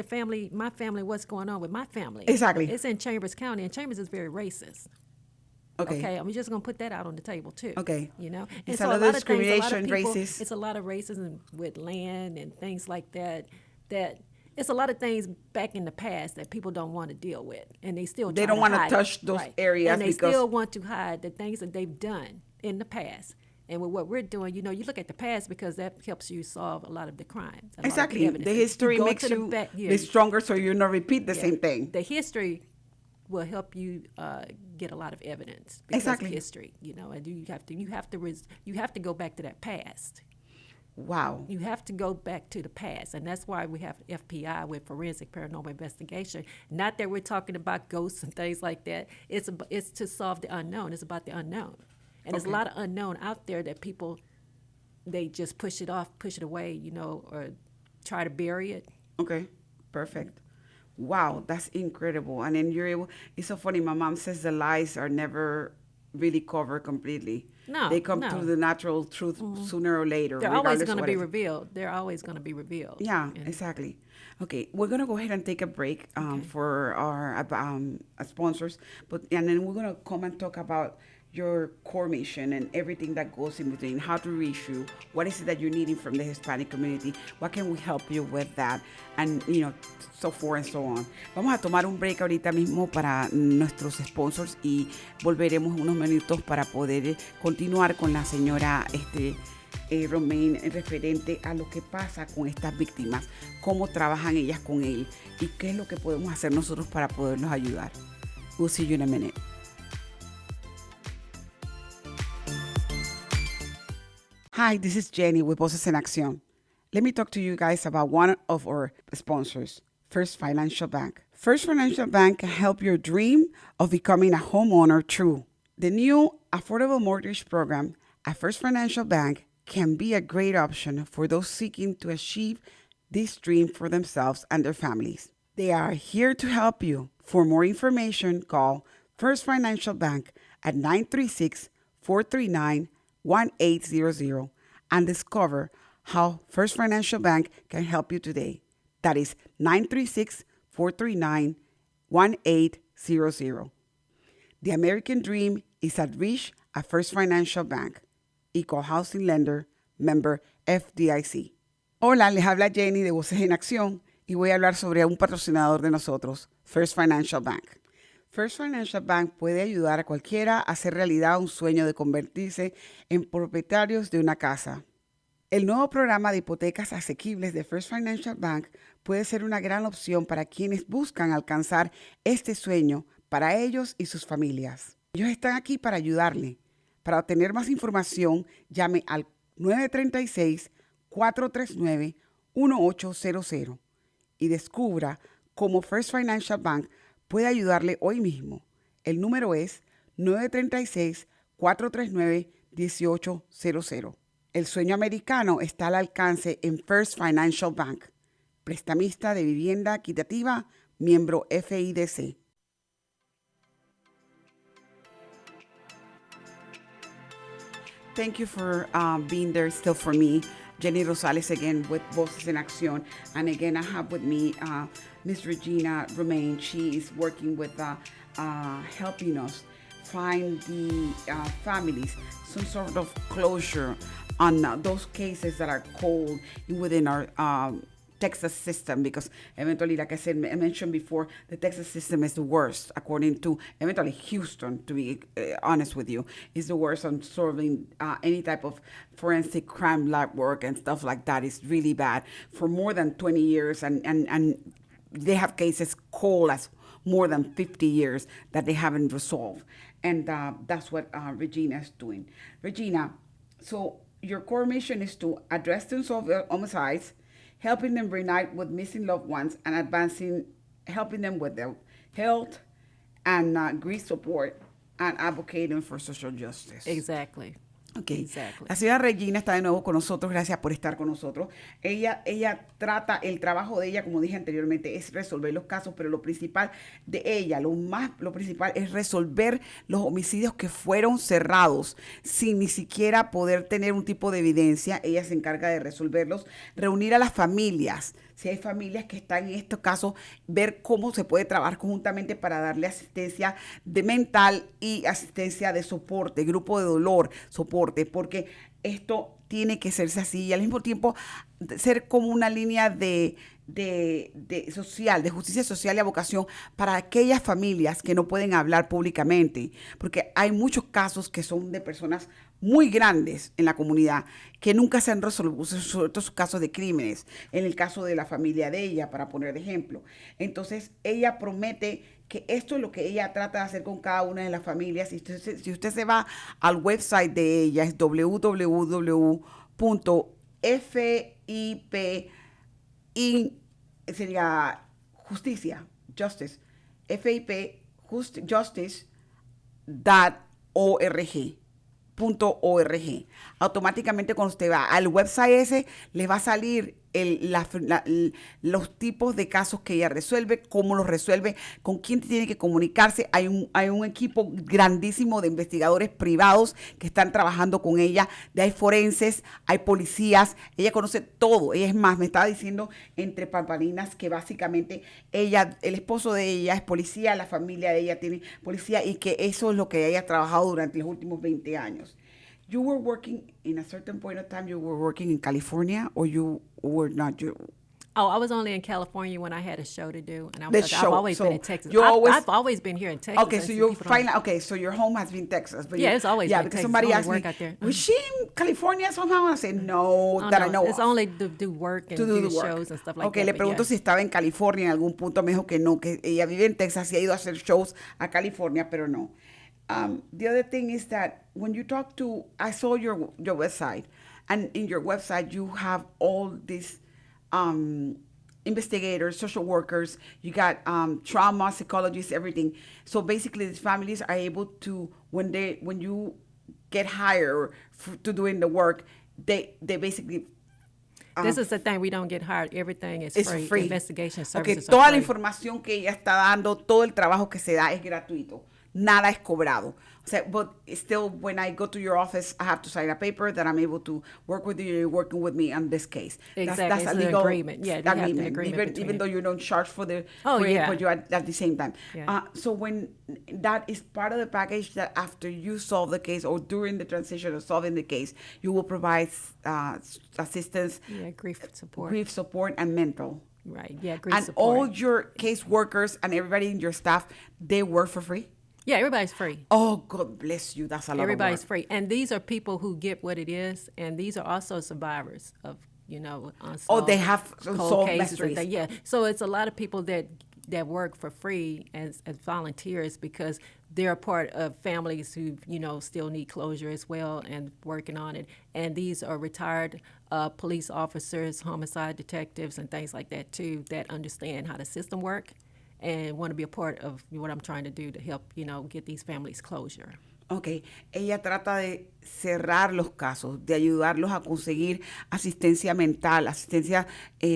my family, what's going on with my family. Exactly. It's in Chambers County, and Chambers is very racist. Okay. I'm just going to put that out on the table too. Okay. And It's so a lot of discrimination, people, racist. It's a lot of racism with land and things like that. That it's a lot of things back in the past that people don't want to deal with, and they still They don't want to hide touch it. those Right. areas and they because still want to hide the things that they've done in the past. And with what we're doing, you look at the past because that helps you solve a lot of the crimes. Exactly. The history makes you be stronger so you not repeat the same thing. The history will help you get a lot of evidence because Exactly. of history, and you have to go back to that past. Wow. You have to go back to the past, and that's why we have FPI with forensic paranormal investigation. Not that we're talking about ghosts and things like that. It's to solve the unknown. It's about the unknown. And there's a lot of unknown out there that people, they just push it off, push it away, or try to bury it. Okay, perfect. Wow, that's incredible. And then it's so funny. My mom says the lies are never really covered completely. No, they come to the natural truth sooner or later. They're always regardless going to of be what revealed. They're always going to be revealed. Yeah, exactly. Okay, we're going to go ahead and take a break for our sponsors. And then we're going to come and talk about your core mission and everything that goes in between, how to reach you, what is it that you're needing from the Hispanic community, what can we help you with that, and so forth and so on. Vamos a tomar un break ahorita mismo para nuestros sponsors y volveremos unos minutos para poder continuar con la señora Romain referente a lo que pasa con estas víctimas, cómo trabajan ellas con él y qué es lo que podemos hacer nosotros para poderlos ayudar. We'll see you in a minute. Hi, this is Jenny with Voces in Accion. Let me talk to you guys about one of our sponsors, First Financial Bank. First Financial Bank can help your dream of becoming a homeowner true. The new affordable mortgage program at First Financial Bank can be a great option for those seeking to achieve this dream for themselves and their families. They are here to help you. For more information, call First Financial Bank at 936-439-1800 and discover how First Financial Bank can help you today. That is 936-439-1800. The American dream is at reach at First Financial Bank. Equal Housing Lender, member FDIC. Hola, les habla Jenny de Voces en Acción y voy a hablar sobre un patrocinador de nosotros, First Financial Bank. First Financial Bank puede ayudar a cualquiera a hacer realidad un sueño de convertirse en propietarios de una casa. El nuevo programa de hipotecas asequibles de First Financial Bank puede ser una gran opción para quienes buscan alcanzar este sueño para ellos y sus familias. Ellos están aquí para ayudarle. Para obtener más información, llame al 936-439-1800 y descubra cómo First Financial Bank puede ayudarle hoy mismo. El número es 936-439-1800. El sueño americano está al alcance en First Financial Bank, prestamista de vivienda equitativa, miembro FIDC. Thank you for being there still for me. Jenny Rosales again with Voces in Accion. And again, I have with me Miss Regina Romain. She is working with helping us find the families some sort of closure on those cases that are cold within our Texas system, because eventually, like I mentioned before, the Texas system is the worst, according to eventually Houston, to be honest with you, is the worst on solving any type of forensic crime lab work and stuff like that. Is really bad for more than 20 years, and they have cases cold as more than 50 years that they haven't resolved. And that's what Regina is doing. Regina, so your core mission is to address and solve homicides, helping them reunite with missing loved ones, and helping them with their health and grief support, and advocating for social justice. Exactly. Okay. Exactly. La señora Regina está de nuevo con nosotros. Gracias por estar con nosotros. Ella trata, el trabajo de ella, como dije anteriormente, es resolver los casos, pero lo principal de ella, lo principal es resolver los homicidios que fueron cerrados sin ni siquiera poder tener un tipo de evidencia. Ella se encarga de resolverlos, reunir a las familias. Si hay familias que están en estos casos, ver cómo se puede trabajar conjuntamente para darle asistencia de mental y asistencia de soporte, grupo de dolor, soporte, porque esto tiene que hacerse así y al mismo tiempo ser como una línea de justicia social y vocación para aquellas familias que no pueden hablar públicamente, porque hay muchos casos que son de personas muy grandes en la comunidad que nunca se han resuelto sus casos de crímenes, en el caso de la familia de ella, para poner de ejemplo. Entonces, ella promete que esto es lo que ella trata de hacer con cada una de las familias. Si usted se va al website de ella, es www.fip sería justicia, justice, fipjustice.org. Automáticamente cuando usted va al website ese, les va a salir los tipos de casos que ella resuelve, cómo los resuelve, con quién tiene que comunicarse. Hay un equipo grandísimo de investigadores privados que están trabajando con ella. Hay forenses, hay policías. Ella conoce todo. Ella, es más, me estaba diciendo entre pampalinas que básicamente el esposo de ella es policía, la familia de ella tiene policía y que eso es lo que ella ha trabajado durante los últimos 20 años. You were working in a certain point of time, you were working in California, or you were not? Oh, I was only in California when I had a show to do, and I've always been in Texas. I've always been here in Texas. Okay, so your home has been Texas. But it's always been because Texas. Somebody asked me, work out there. Was she in California somehow? And I said, no, I know. It's only to do work and do shows and stuff like that. Okay, le pregunto si estaba en California en algún punto. Me dijo que no, que ella vive en Texas y ha ido a hacer shows a California, pero no. The other thing is that when you talk to, I saw your website, and in your website you have all these investigators, social workers, you got trauma psychologists, everything. So basically these families are able to, when you get hired to doing the work, they basically... This is the thing, we don't get hired. Everything is free. Investigation services toda are la free. información que ella está dando, todo el trabajo que se da es gratuito. Nada es cobrado. O sea, but still, when I go to your office, I have to sign a paper that I'm able to work with you. You're working with me on this case. Exactly. That's it's a legal agreement. Yeah, they have an agreement even though you don't charge for the but you are at the same time. Yeah. So when that is part of the package, that after you solve the case or during the transition of solving the case, you will provide assistance, grief support, and mental. Right. Yeah, grief and support. all your case workers and everybody in your staff, they work for free? Yeah, everybody's free. Oh, God bless you. That's a lot Everybody's of work. free. And these are people who get what it is, and these are also survivors of, unsolved they have cold solved cases. mysteries. Yeah. So it's a lot of people that work for free as volunteers because they're part of families who, still need closure as well and working on it. And these are retired police officers, homicide detectives, and things like that, too, that understand how the system works and want to be a part of what I'm trying to do to help, get these families closure. Ok, ella trata de cerrar los casos, de ayudarlos a conseguir asistencia mental,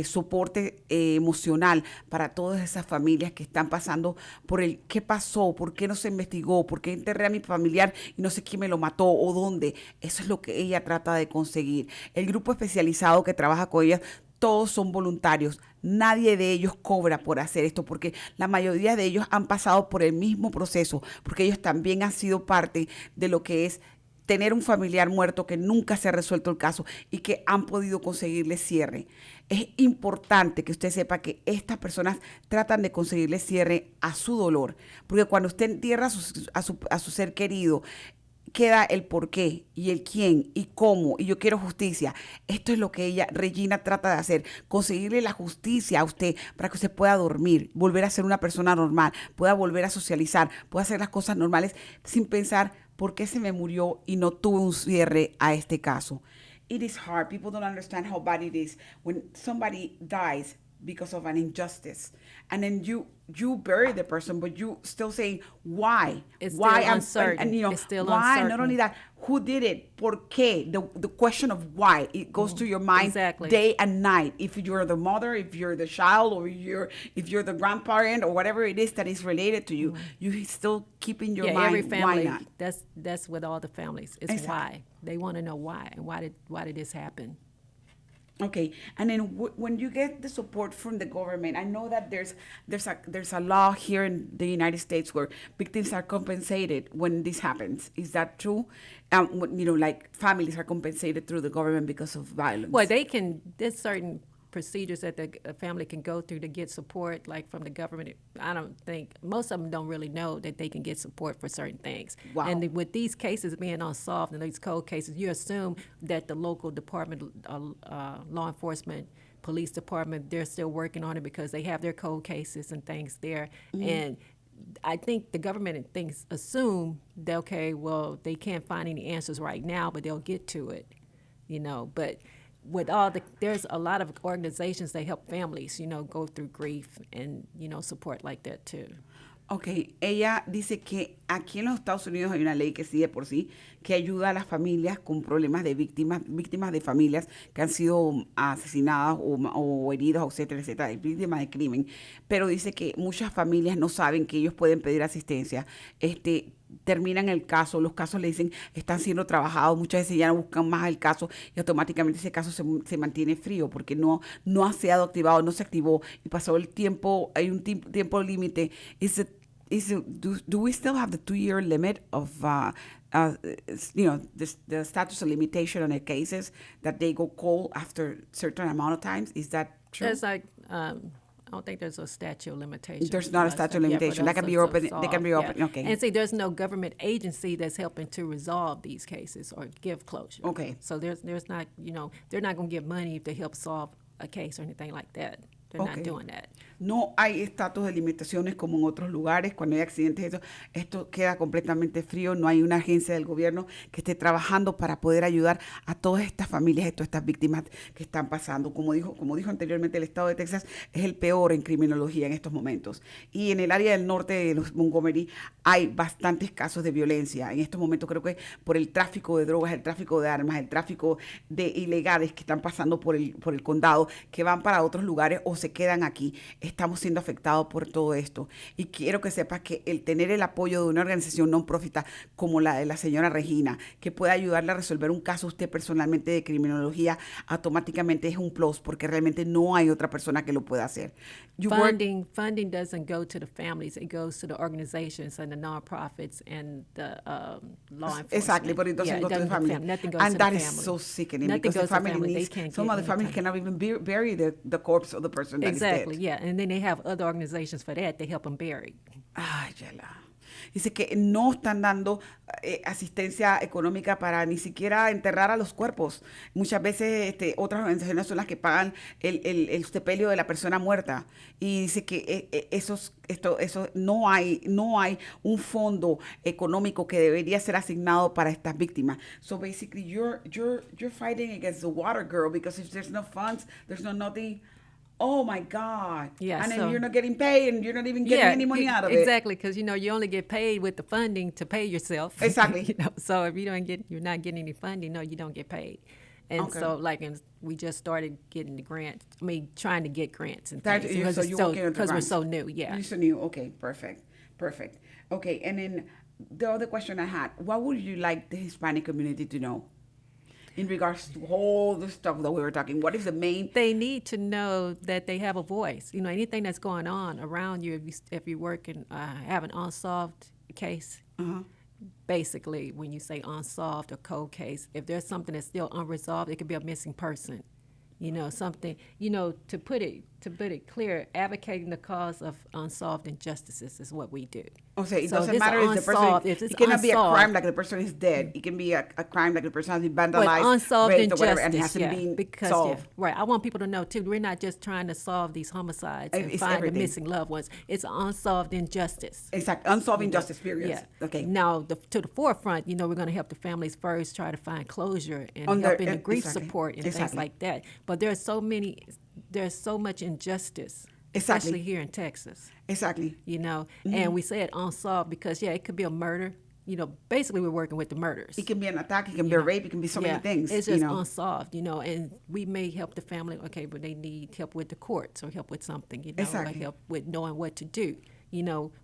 soporte emocional para todas esas familias que están pasando por el qué pasó, por qué no se investigó, por qué enterré a mi familiar y no sé quién me lo mató o dónde. Eso es lo que ella trata de conseguir. El grupo especializado que trabaja con ella, todos son voluntarios. Nadie de ellos cobra por hacer esto porque la mayoría de ellos han pasado por el mismo proceso, porque ellos también han sido parte de lo que es tener un familiar muerto que nunca se ha resuelto el caso y que han podido conseguirle cierre. Es importante que usted sepa que estas personas tratan de conseguirle cierre a su dolor, porque cuando usted entierra a su ser querido, queda el por qué y el quién y cómo y yo quiero justicia. Esto es lo que Regina, trata de hacer, conseguirle la justicia a usted para que usted pueda dormir, volver a ser una persona normal, pueda volver a socializar, pueda hacer las cosas normales sin pensar por qué se me murió y no tuve un cierre a este caso. It is hard. People don't understand how bad it is when somebody dies because of an injustice, and then you bury the person, but you still saying why? It's why still uncertain. And, you know, it's still why? uncertain. Not only that, who did it? ¿Por qué? The question of why, it goes to your mind day and night. If you're the mother, if you're the child, or if you're the grandparent, or whatever it is that is related to you, you still keep in your mind. Every family. Why not? That's with all the families. It's exactly. Why they want to know why and why did this happen. Okay, and then when you get the support from the government, I know that there's a law here in the United States where victims are compensated when this happens. Is that true? You know, like families are compensated through the government because of violence. Well, there's certain procedures that the family can go through to get support, like from the government. I don't think, most of them don't really know that they can get support for certain things. Wow. And with these cases being unsolved, and these cold cases, you assume that the local department, law enforcement, police department, they're still working on it because they have their cold cases and things there. Mm-hmm. And I think the government assume that, okay, well, they can't find any answers right now, but they'll get to it, you know. But with there's a lot of organizations that help families, you know, go through grief and, you know, support like that too. Ok, ella dice que aquí en los Estados Unidos hay una ley que sí de por sí, que ayuda a las familias con problemas de víctimas de familias que han sido asesinadas o heridas, etcétera, etcétera, víctimas de crimen. Pero dice que muchas familias no saben que ellos pueden pedir asistencia. Terminan el caso, los casos le dicen están siendo trabajados, muchas veces ya no buscan más el caso y automáticamente ese caso se mantiene frío porque no ha sido activado, no se activó y pasó el tiempo, hay un tiempo límite. Do we still have the 2-year limit of you know, the statute of limitation on the cases that they go cold after certain amount of times? Is that true? It's like I don't think there's a statute of limitation. There's not a statute of limitation. That can be open. They can be open. Yeah. Okay. And see, there's no government agency that's helping to resolve these cases or give closure. Okay. So there's not, you know, they're not going to give money to help solve a case or anything like that. They're not doing that. No hay estatus de limitaciones como en otros lugares. Cuando hay accidentes, esto queda completamente frío. No hay una agencia del gobierno que esté trabajando para poder ayudar a todas estas familias, a todas estas víctimas que están pasando. Como dijo anteriormente, el estado de Texas es el peor en criminología en estos momentos. Y en el área del norte de los Montgomery hay bastantes casos de violencia. En estos momentos creo que por el tráfico de drogas, el tráfico de armas, el tráfico de ilegales que están pasando por el condado, que van para otros lugares o se quedan aquí. Estamos siendo afectados por todo esto. Y quiero que sepas que el tener el apoyo de una organización non-profit como la de la señora Regina, que pueda ayudarle a resolver un caso usted personalmente de criminología, automáticamente es un plus, porque realmente no hay otra persona que lo pueda hacer. Funding doesn't go to the families. It goes to the organizations and the non-profits and the law enforcement. Exactly, but it doesn't go to the family. Nothing goes to the family. And that is so sickening because the family needs, some of the families cannot even bury the corpse of the person that is dead. Exactly, yeah. And then they have other organizations for that. They help them bury. Ay, yala. Dice que no están dando asistencia económica para ni siquiera enterrar a los cuerpos. Muchas veces otras organizaciones son las que pagan el sepelio de la persona muerta. Y dice que eso no hay un fondo económico que debería ser asignado para estas víctimas. So basically you're fighting against the water girl because if there's no funds, there's no nothing. Oh my God. Yeah, and then you're not getting paid and you're not even getting any money out of it. Exactly, because you only get paid with the funding to pay yourself. Exactly. So if you're not getting any funding, no, you don't get paid. And so we just started getting the grants. I mean, trying to get grants and things. Because we're so new, yeah. You're so new. Okay, perfect. Okay, and then the other question I had, what would you like the Hispanic community to know? In regards to all the stuff that we were talking, what is the main? They need to know that they have a voice. Anything that's going on around you, if you work and have an unsolved case, basically when you say unsolved or cold case, if there's something that's still unresolved, it could be a missing person. Something, to put it to put it clear, advocating the cause of unsolved injustices is what we do. O sea, it So doesn't if it's matter if the person, unsolved, if it's it cannot be a unsolved- crime like the person is dead. It can be a crime like the person has been But vandalized, unsolved raped, or whatever, and injustice, hasn't been because solved. right. I want people to know too. We're not just trying to solve these homicides and It's find everything. the missing loved ones. It's unsolved injustice. Exactly. Unsolved injustice, period. Yeah. Okay. Now, to the forefront, we're going to help the families first, try to find closure and On help their- in the grief exactly. support and things Exactly. like that. But there's so much injustice, Exactly. especially here in Texas. Exactly. And we say it unsolved because it could be a murder. Basically we're working with the murders. It can be an attack. It can be a rape. It can be so many things. It's just unsolved, and we may help the family, but they need help with the courts or help with something, Exactly. or help with knowing what to do.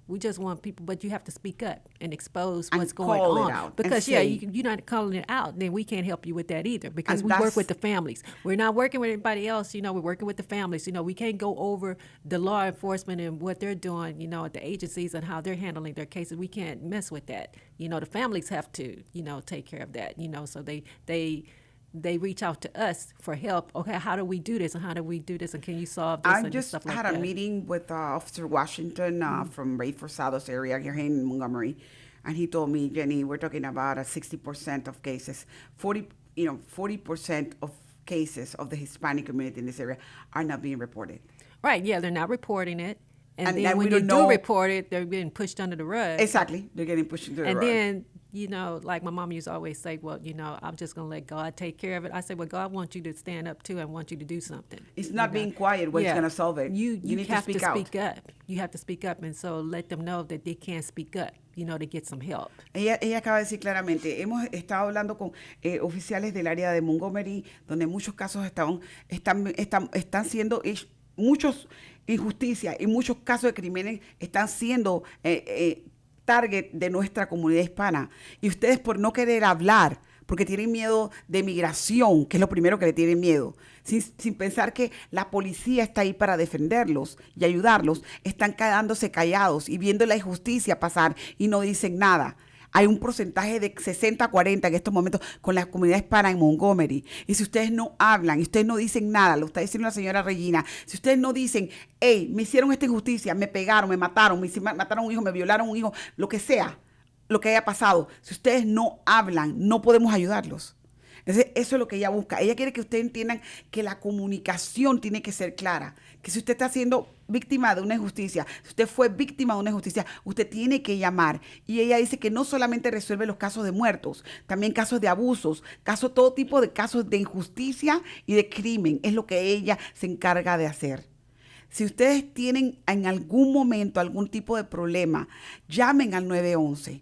We just want people, but you have to speak up and expose And what's going call it on. out and Because, say- you're not calling it out, then we can't help you with that either because And we work that's- with the families. We're not working with anybody else, we're working with the families. We can't go over the law enforcement and what they're doing, at the agencies and how they're handling their cases. We can't mess with that. The families have to, take care of that, so they reach out to us for help. Okay, how do we do this? And how do we do this? And can you solve this? I and just stuff like had that. a meeting with Officer Washington from Ray Forzado's area here in Montgomery, and he told me, Jenny, we're talking about 60% of cases, 40% of cases of the Hispanic community in this area are not being reported. Right, yeah, they're not reporting it. And And then we when you don't do know- report it, they're getting pushed under the rug. Exactly, they're getting pushed into the And rug. then, like my mom used to always say, well, I'm just going to let God take care of it. I said, well, God wants you to stand up too and want you to do something. It's not being quiet what's going to solve it. You need have to speak out. up. You have to speak up. And so let them know that they can speak up, to get some help. Ella acaba de decir claramente, hemos estado hablando con oficiales del área de Montgomery, donde muchos casos están siendo muchos injusticias y muchos casos de crímenes están siendo target de nuestra comunidad hispana. Y ustedes por no querer hablar, porque tienen miedo de migración, que es lo primero que le tienen miedo, sin pensar que la policía está ahí para defenderlos y ayudarlos, están quedándose callados y viendo la injusticia pasar y no dicen nada. Hay un porcentaje de 60-40 en estos momentos con la comunidad hispana en Montgomery. Y si ustedes no hablan, y ustedes no dicen nada, lo está diciendo la señora Regina, si ustedes no dicen, hey, me hicieron esta injusticia, me pegaron, me mataron, mataron a un hijo, me violaron a un hijo, lo que sea, lo que haya pasado, si ustedes no hablan, no podemos ayudarlos. Entonces, eso es lo que ella busca. Ella quiere que ustedes entiendan que la comunicación tiene que ser clara. Que si usted está siendo víctima de una injusticia, si usted fue víctima de una injusticia, usted tiene que llamar. Y ella dice que no solamente resuelve los casos de muertos, también casos de abusos, todo tipo de casos de injusticia y de crimen. Es lo que ella se encarga de hacer. Si ustedes tienen en algún momento algún tipo de problema, llamen al 911.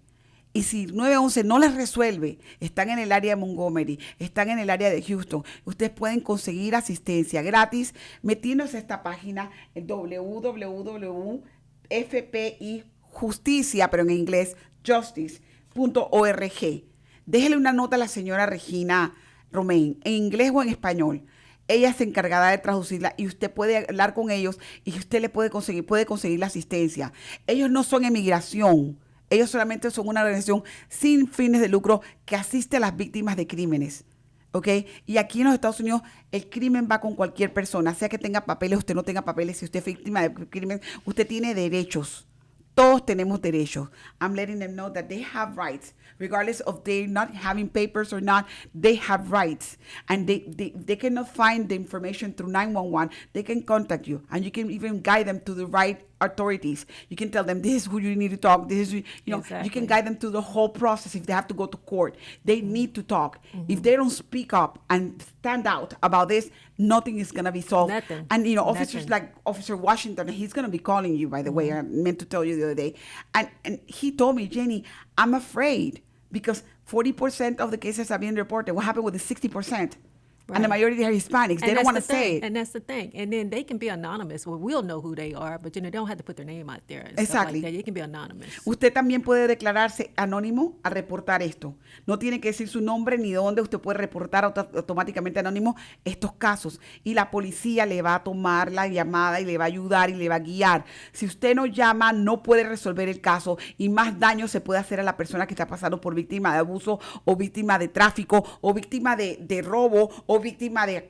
Y si 911 no les resuelve, están en el área de Montgomery, están en el área de Houston, ustedes pueden conseguir asistencia gratis metiéndose a esta página en www.fpijusticia, pero en inglés, justice.org. Déjele una nota a la señora Regina Romain, en inglés o en español. Ella se encargará de traducirla y usted puede hablar con ellos y usted le puede conseguir la asistencia. Ellos no son emigración. Ellos solamente son una organización sin fines de lucro que asiste a las víctimas de crímenes, ¿ok? Y aquí en los Estados Unidos el crimen va con cualquier persona, sea que tenga papeles, usted no tenga papeles, si usted es víctima de crimen, usted tiene derechos. Todos tenemos derechos. I'm letting them know that they have rights. Regardless of they not having papers or not, they have rights. And they cannot find the information through 911. They can contact you. And you can even guide them to the right authorities. You can tell them, this is who you need to talk. This is, Exactly. you can guide them through the whole process if they have to go to court. They need to talk. If they don't speak up and stand out about this, nothing is going to be solved. Nothing. And, officers Nothing. like Officer Washington, he's going to be calling you, by the way. I meant to tell you the other day. And he told me, Jenny, I'm afraid because 40% of the cases are being reported. What happened with the 60%? And the Right. majority are Hispanics. They don't want to say it. And that's the thing. And then they can be anonymous. Well, we'll know who they are, but they don't have to put their name out there. And stuff Exactly. like that. They can be anonymous. Usted también puede declararse anónimo a reportar esto. No tiene que decir su nombre ni dónde. Usted puede reportar automáticamente anónimo estos casos. Y la policía le va a tomar la llamada y le va a ayudar y le va a guiar. Si usted no llama, no puede resolver el caso y más daño se puede hacer a la persona que está pasando por víctima de abuso o víctima de tráfico o víctima de robo o víctima de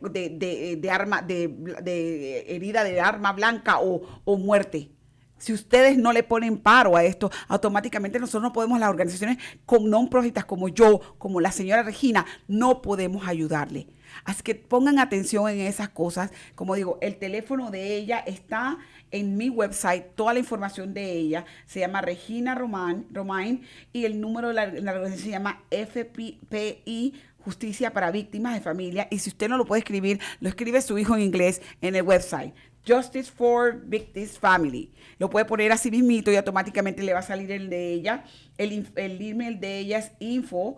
herida de arma blanca o muerte. Si ustedes no le ponen paro a esto, automáticamente nosotros no podemos, las organizaciones con non-profitas como yo, como la señora Regina, no podemos ayudarle. Así que pongan atención en esas cosas. Como digo, el teléfono de ella está en mi website, toda la información de ella. Se llama Regina Romain y el número de la organización se llama FPI, Justicia para Víctimas de Familia. Y si usted no lo puede escribir, lo escribe su hijo en inglés en el website. Justice for Victims Family. Lo puede poner así mismito y automáticamente le va a salir el de ella. El email de ella es info,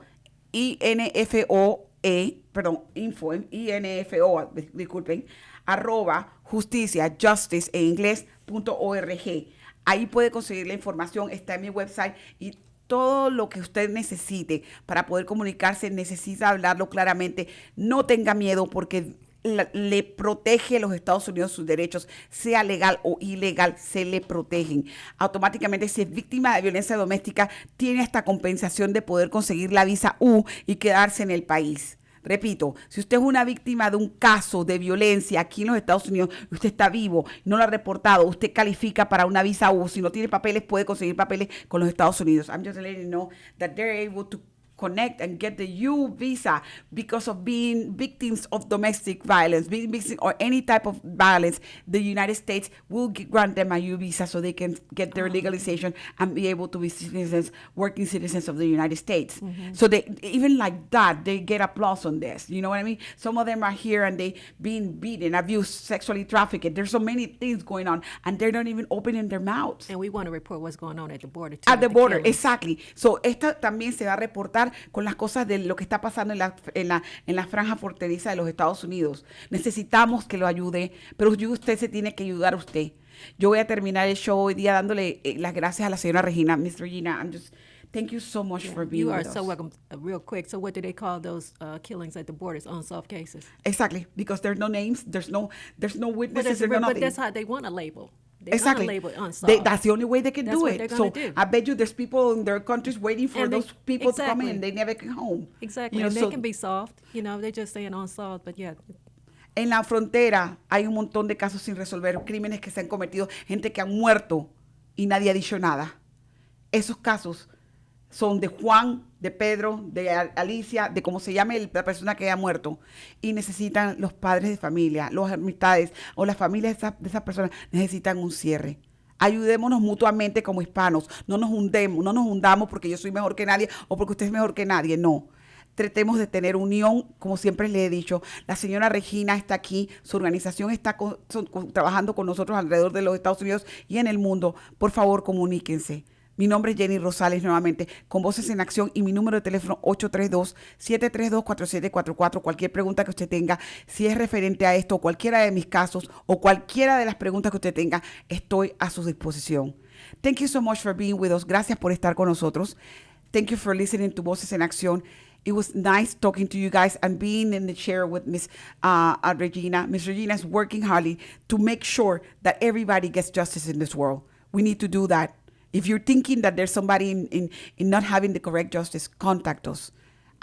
disculpen, @justicia, justice en inglés.org. Ahí puede conseguir la información, está en mi website y todo lo que usted necesite para poder comunicarse, necesita hablarlo claramente. No tenga miedo porque le protege a los Estados Unidos sus derechos, sea legal o ilegal, se le protegen. Automáticamente, si es víctima de violencia doméstica, tiene esta compensación de poder conseguir la visa U y quedarse en el país. Repito, si usted es una víctima de un caso de violencia aquí en los Estados Unidos, usted está vivo, no lo ha reportado, usted califica para una visa U. Si no tiene papeles, puede conseguir papeles con los Estados Unidos. I'm just letting you know that they're able to connect and get the U visa because of being victims of domestic violence, being victims or any type of violence. The United States will grant them a U visa so they can get their legalization and be able to be citizens, working citizens of the United States. Mm-hmm. So they, even like that, they get applause on this. You know what I mean? Some of them are here and they being beaten, abused, sexually trafficked. There's so many things going on and they're not even opening their mouths. And we want to report what's going on at the border too. At the border, exactly. So esta también se va a reportar con las cosas de lo que está pasando en la franja fronteriza de los Estados Unidos. Necesitamos que lo ayude, pero usted se tiene que ayudar usted. Yo voy a terminar el show hoy día dándole las gracias a la señora Regina. Miss Regina, thank you so much for being with us. You are so welcome. Real quick, so what do they call those killings at the borders, unsolved cases? Exactly, because there's no names, there's no witnesses, but that's how they want to label. They're exactly. Label it unsolved. That's the only way they can that's do what it. They're so do. I bet you there's people in their countries waiting for those people exactly. to come in. They never come home. Exactly. You know, and they can be solved. You know, they're just saying unsolved, but yeah. En la frontera hay un montón de casos sin resolver, crímenes que se han cometido, gente que han muerto y nadie ha dicho nada. Esos casos son de Juan, de Pedro, de Alicia, de cómo se llame la persona que haya muerto. Y necesitan los padres de familia, las amistades o las familias de esas personas necesitan un cierre. Ayudémonos mutuamente como hispanos. No nos hundamos porque yo soy mejor que nadie o porque usted es mejor que nadie. No. Tratemos de tener unión, como siempre les he dicho. La señora Regina está aquí, su organización está trabajando con nosotros alrededor de los Estados Unidos y en el mundo. Por favor, comuníquense. Mi nombre es Jenny Rosales nuevamente, con Voces en Acción y mi número de teléfono 832-732-4744. Cualquier pregunta que usted tenga, si es referente a esto, cualquiera de mis casos o cualquiera de las preguntas que usted tenga, estoy a su disposición. Thank you so much for being with us. Gracias por estar con nosotros. Thank you for listening to Voces en Acción. It was nice talking to you guys and being in the chair with Miss Regina. Miss Regina is working hard to make sure that everybody gets justice in this world. We need to do that. If you're thinking that there's somebody in not having the correct justice, contact us.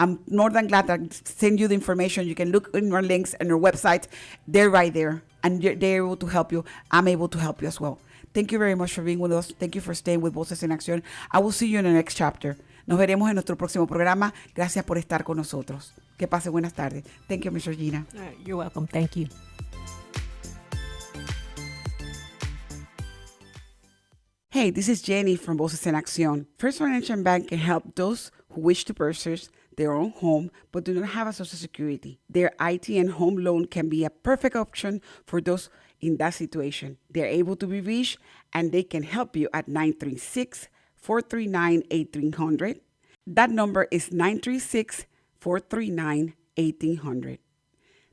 I'm more than glad to send you the information. You can look in our links and our website. They're right there, and they're able to help you. I'm able to help you as well. Thank you very much for being with us. Thank you for staying with Voces en Acción. I will see you in the next chapter. Nos veremos en nuestro próximo programa. Gracias por estar con nosotros. Que pase buenas tardes. Thank you, Ms. Regina. All right, you're welcome. Thank you. Hey, this is Jenny from Voces en Acción. First Financial Bank can help those who wish to purchase their own home but do not have a Social Security. Their IT and home loan can be a perfect option for those in that situation. They're able to be reached and they can help you at 936-439-1800. That number is 936-439-1800.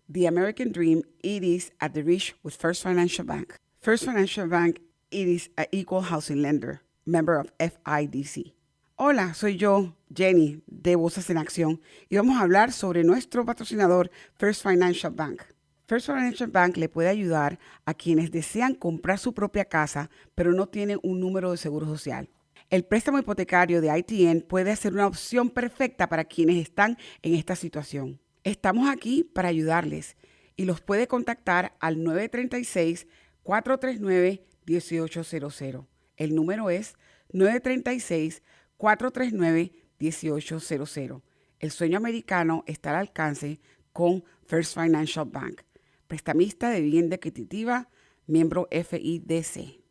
The American dream, it is at the reach with First Financial Bank. First Financial Bank, it is an equal housing lender, member of FIDC. Hola, soy yo, Jenny, de Voces en Acción, y vamos a hablar sobre nuestro patrocinador, First Financial Bank. First Financial Bank le puede ayudar a quienes desean comprar su propia casa, pero no tienen un número de seguro social. El préstamo hipotecario de ITN puede ser una opción perfecta para quienes están en esta situación. Estamos aquí para ayudarles y los puede contactar al 936-439-1800. El número es 936-439-1800. El sueño americano está al alcance con First Financial Bank, prestamista de vivienda equitativa, miembro FIDC.